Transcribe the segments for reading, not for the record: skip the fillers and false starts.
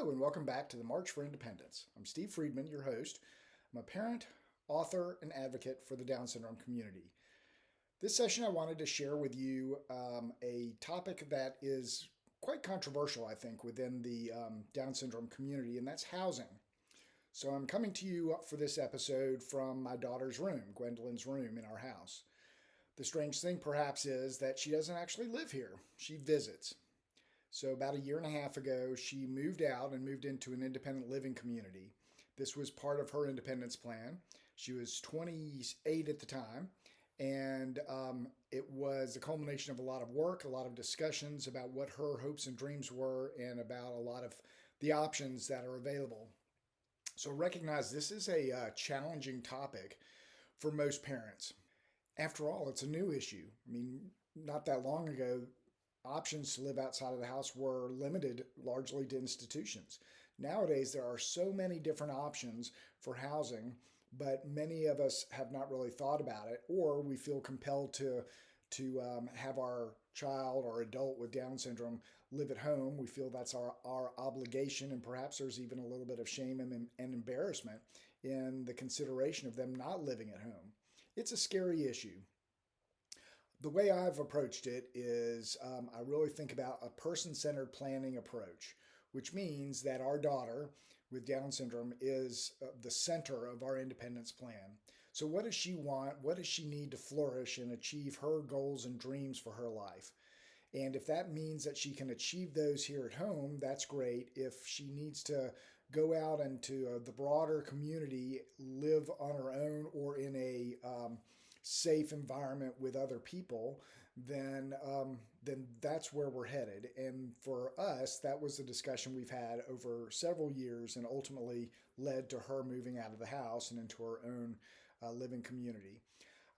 Hello, and welcome back to the March for Independence. I'm Steve Friedman, your host. I'm a parent, author, and advocate for the Down syndrome community. This session, I wanted to share with you a topic that is quite controversial, I think, within the Down syndrome community, and that's housing. So I'm coming to you for this episode from my daughter's room, Gwendolyn's room in our house. The strange thing, perhaps, is that she doesn't actually live here. She visits. So, about a year and a half ago, she moved out and moved into an independent living community. This was part of her independence plan. She was 28 at the time, and it was a culmination of a lot of work, a lot of discussions about what her hopes and dreams were, and about a lot of the options that are available. So, recognize this is a challenging topic for most parents. After all, it's a new issue. I mean, not that long ago, options to live outside of the house were limited largely to institutions. Nowadays, there are so many different options for housing, but many of us have not really thought about it, or we feel compelled to have our child or adult with Down syndrome live at home. We feel that's our obligation, and perhaps there's even a little bit of shame and embarrassment in the consideration of them not living at home. It's a scary issue. The way I've approached it is I really think about a person centered planning approach, which means that our daughter with Down syndrome is the center of our independence plan. So, what does she want? What does she need to flourish and achieve her goals and dreams for her life? And if that means that she can achieve those here at home, that's great. If she needs to go out into the broader community, live on her own or in a safe environment with other people, then that's where we're headed. And for us, that was a discussion we've had over several years, and ultimately led to her moving out of the house and into her own living community.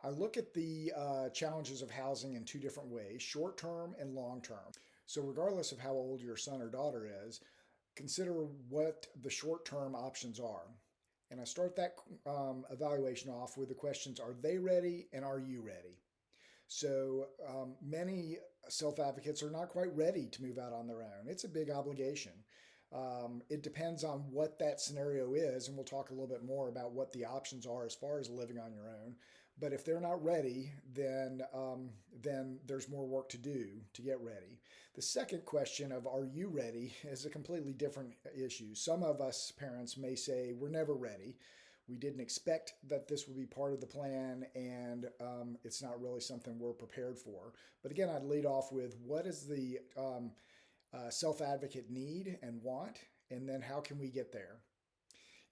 I look at the challenges of housing in two different ways: short term and long term. So, regardless of how old your son or daughter is, consider what the short term options are. And I start that evaluation off with the questions: are they ready and are you ready? So many self advocates are not quite ready to move out on their own. It's a big obligation. It depends on what that scenario is, and we'll talk a little bit more about what the options are as far as living on your own. But if they're not ready, then there's more work to do to get ready. The second question of "Are you ready?" is a completely different issue. Some of us parents may say we're never ready. We didn't expect that this would be part of the plan, and it's not really something we're prepared for. But again, I'd lead off with what does the self advocate need and want, and then how can we get there?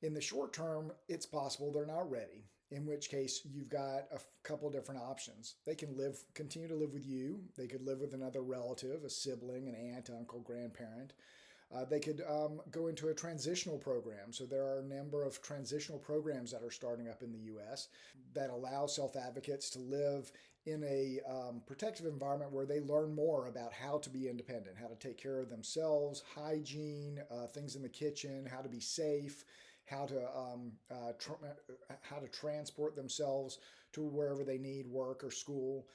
In the short term, it's possible they're not ready, in which case you've got a couple different options. They can continue to live with you. They could live with another relative, a sibling, an aunt, uncle, grandparent. They could go into a transitional program. So there are a number of transitional programs that are starting up in the U.S. that allow self-advocates to live in a protective environment where they learn more about how to be independent, how to take care of themselves, hygiene, things in the kitchen, how to be safe, how to transport themselves to wherever they need, work or school.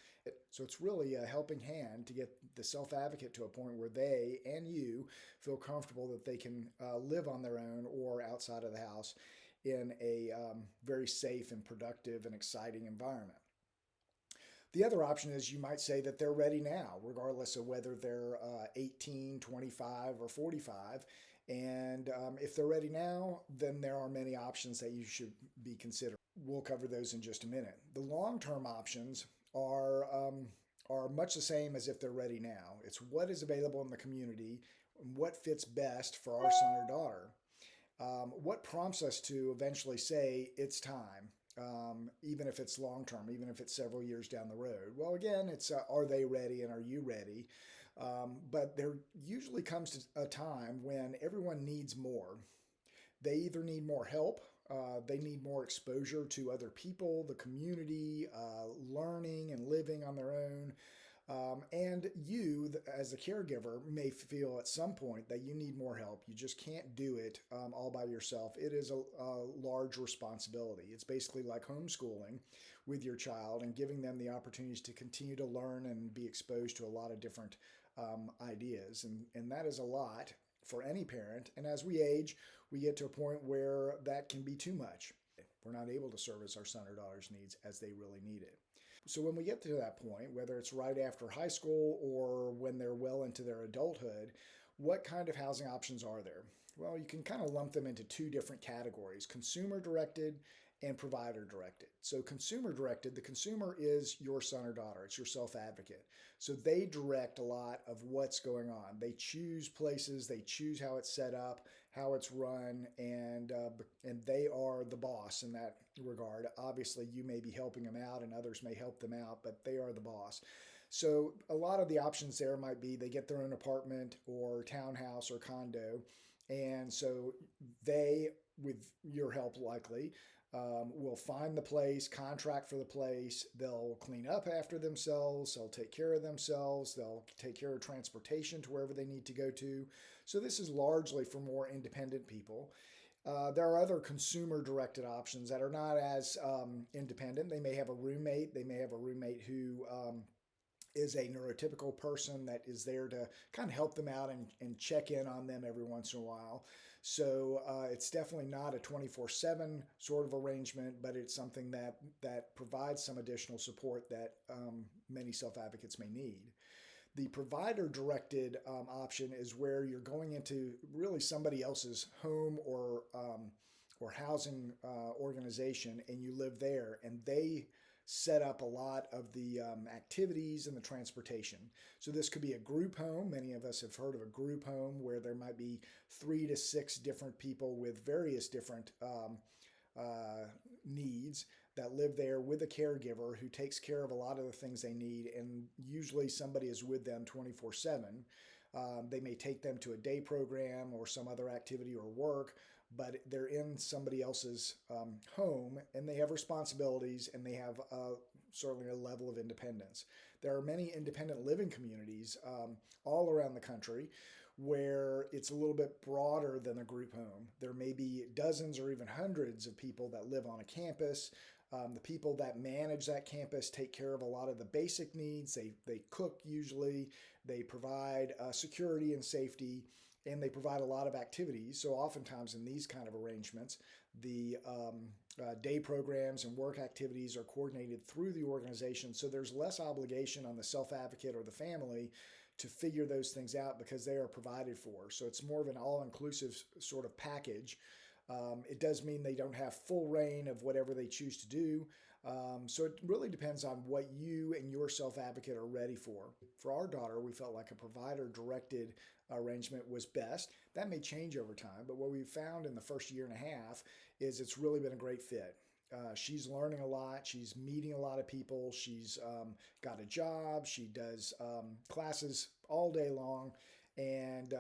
So it's really a helping hand to get the self-advocate to a point where they and you feel comfortable that they can live on their own or outside of the house in a very safe and productive and exciting environment. The other option is you might say that they're ready now, regardless of whether they're 18, 25, or 45. And if they're ready now, then there are many options that you should be considering. We'll cover those in just a minute. The long-term options are much the same as if they're ready now. It's what is available in the community, and what fits best for our son or daughter. What prompts us to eventually say it's time, even if it's long term, even if it's several years down the road? Well, again, it's are they ready and are you ready? But there usually comes a time when everyone needs more. They either need more help, they need more exposure to other people, the community, learning and living on their own. And you, as a caregiver, may feel at some point that you need more help. You just can't do it all by yourself. It is a large responsibility. It's basically like homeschooling with your child and giving them the opportunities to continue to learn and be exposed to a lot of different ideas. And that is a lot for any parent. And as we age, we get to a point where that can be too much. We're not able to service our son or daughter's needs as they really need it. So when we get to that point, whether it's right after high school or when they're well into their adulthood, what kind of housing options are there? Well, you can kind of lump them into two different categories: consumer directed and provider directed. So consumer directed, the consumer is your son or daughter, it's your self-advocate. So they direct a lot of what's going on. They choose places, they choose how it's set up, how it's run, and they are the boss in that regard. Obviously, you may be helping them out and others may help them out, but they are the boss. So a lot of the options there might be they get their own apartment or townhouse or condo, and so they, with your help likely, will find the place, contract for the place, they'll clean up after themselves, they'll take care of themselves, they'll take care of transportation to wherever they need to go to. So this is largely for more independent people. There are other consumer-directed options that are not as independent. They may have a roommate. They may have a roommate who is a neurotypical person that is there to kind of help them out and check in on them every once in a while. So it's definitely not a 24/7 sort of arrangement, but it's something that provides some additional support that many self-advocates may need. The provider-directed option is where you're going into really somebody else's home or housing organization, and you live there, and they set up a lot of the activities and the transportation. So this could be a group home. Many of us have heard of a group home where there might be 3 to 6 different people with various different needs that live there with a caregiver who takes care of a lot of the things they need, and usually somebody is with them 24/7. They may take them to a day program or some other activity or work, but they're in somebody else's home, and they have responsibilities, and they have certainly a level of independence. There are many independent living communities all around the country where it's a little bit broader than a group home. There may be dozens or even hundreds of people that live on a campus. The people that manage that campus take care of a lot of the basic needs. They cook usually, they provide security and safety, and they provide a lot of activities. So oftentimes in these kind of arrangements, the day programs and work activities are coordinated through the organization. So there's less obligation on the self-advocate or the family to figure those things out because they are provided for. So it's more of an all-inclusive sort of package. It does mean they don't have full reign of whatever they choose to do. So it really depends on what you and your self-advocate are ready for. For our daughter, we felt like a provider-directed arrangement was best. That may change over time, but what we've found in the first year and a half is it's really been a great fit. She's learning a lot. She's meeting a lot of people. She's got a job. She does classes all day long, and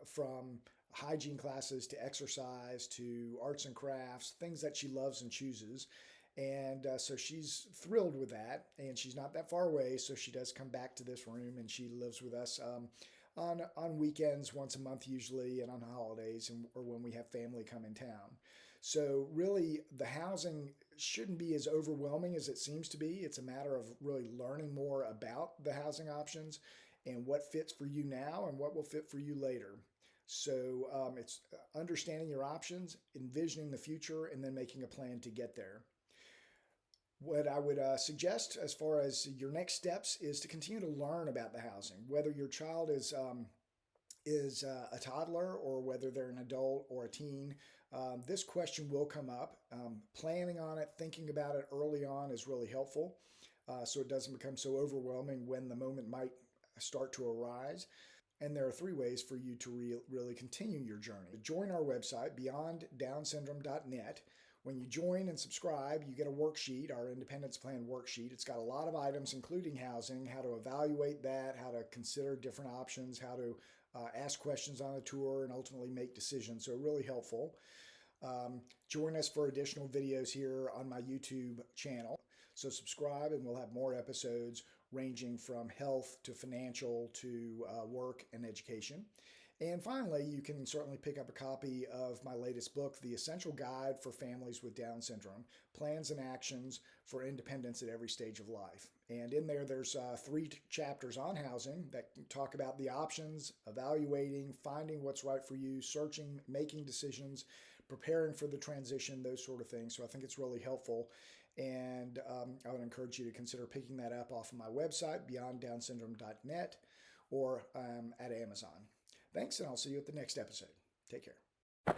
from hygiene classes to exercise to arts and crafts, things that she loves and chooses. And so she's thrilled with that, and she's not that far away, so she does come back to this room, and she lives with us on weekends, once a month usually, and on holidays, or when we have family come in town. So really, the housing shouldn't be as overwhelming as it seems to be. It's a matter of really learning more about the housing options and what fits for you now and what will fit for you later. So it's understanding your options, envisioning the future, and then making a plan to get there. What I would suggest as far as your next steps is to continue to learn about the housing, whether your child is a toddler or whether they're an adult or a teen. This question will come up. Planning on it, thinking about it early on is really helpful, so it doesn't become so overwhelming when the moment might start to arise. And there are 3 ways for you to really continue your journey. Join our website, beyonddownsyndrome.net. When you join and subscribe, you get a worksheet, our Independence Plan worksheet. It's got a lot of items, including housing, how to evaluate that, how to consider different options, how to ask questions on a tour, and ultimately make decisions. So really helpful. Join us for additional videos here on my YouTube channel. So subscribe, and we'll have more episodes ranging from health to financial to work and education. And finally, you can certainly pick up a copy of my latest book, The Essential Guide for Families with Down Syndrome, Plans and Actions for Independence at Every Stage of Life. And in there, there's three chapters on housing that talk about the options, evaluating, finding what's right for you, searching, making decisions, preparing for the transition, those sort of things. So I think it's really helpful. And I would encourage you to consider picking that up off of my website, beyonddownsyndrome.net, or at Amazon. Thanks, and I'll see you at the next episode. Take care.